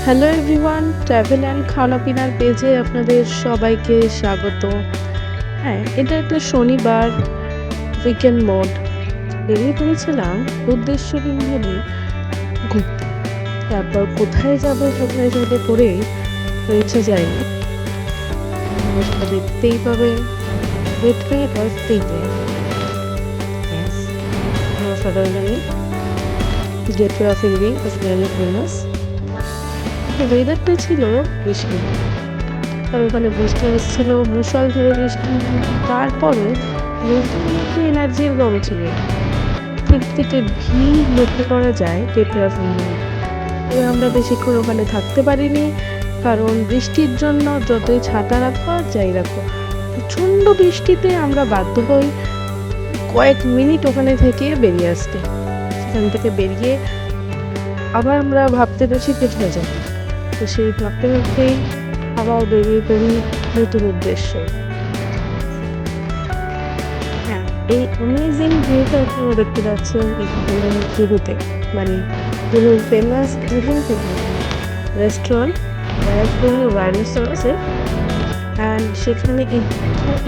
Hello everyone, travel and খাওয়া পিনার পেজে আপনাদের সবাইকে স্বাগত। হ্যাঁ, এটা একটা শনিবার উইকেন্ড মোড। বেরিয়ে পড়েছিলাম উদ্দেশ্যহীনভাবে ঘুরতে। তারপর কোথায় যাবে করেই পৌঁছে যায়নি। সেটা দেখতেই পাবে, দেখতেই পাবে। সাধারণত gateway of India is very famous. ওয়েদারটা ছিল বৃষ্টি, আর ওখানে বৃষ্টি এসেছিল, মুষলধারে বৃষ্টি। তারপরে একটু এনার্জির কম ছিল। থেকে ভিড় লক্ষ্য করা যায় গেটওয়ে অফ ইন্ডিয়া। আমরা বেশিক্ষণ ওখানে থাকতে পারিনি, কারণ বৃষ্টির জন্য যতই ছাতা রাখো আর যাই রাখো, প্রচণ্ড বৃষ্টিতে আমরা বাধ্য হই কয়েক মিনিট ওখানে থেকে বেরিয়ে আসতে। সেখান থেকে বেরিয়ে আবার আমরা ভাবতে বেশি কেটে হয়ে যাবো, তো সেই ভাবতে ভাবতেই আবার বেরিয়ে পড়ি নতুন উদ্দেশ্য। হ্যাঁ, এই অ্যামেজিং ভিউটা আপনারা দেখতে পাচ্ছেন জুহুতে, মানে জুহুর ফেমাস রেস্টুরেন্ট রাইডার্স আছে। অ্যান্ড সেখানে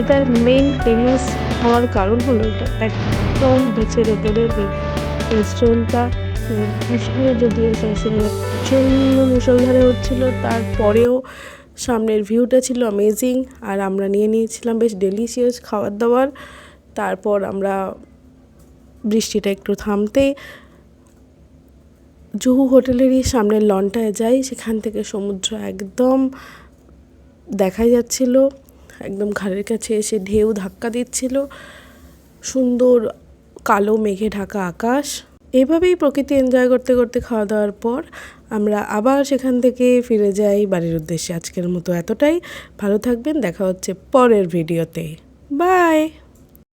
এটার মেইন ফেমাস হওয়ার কারণ হলো এটা একদম বিচের ওপরে রেস্টুরেন্টটা। যদিও প্রচণ্ড মুষলধারে হচ্ছিল, তারপরেও সামনের ভিউটা ছিল অ্যামেজিং। আর আমরা নিয়ে নিয়েছিলাম বেশ ডেলিশিয়াস খাবার দাবার। তারপর আমরা বৃষ্টিটা একটু থামতে জুহু হোটেলেরই সামনের লনটায় যাই। সেখান থেকে সমুদ্র একদম দেখাই যাচ্ছিল, একদম ঘাড়ের কাছে এসে ঢেউ ধাক্কা দিচ্ছিল। সুন্দর কালো মেঘে ঢাকা আকাশ। এভাবেই প্রকৃতি এনজয় করতে করতে খাওয়া দাওয়ার পর আমরা আবার সেখান থেকে ফিরে যাই বাড়ির উদ্দেশ্যে। আজকের মতো এতটাই। ভালো থাকবেন, দেখা হচ্ছে পরের ভিডিওতে। বাই।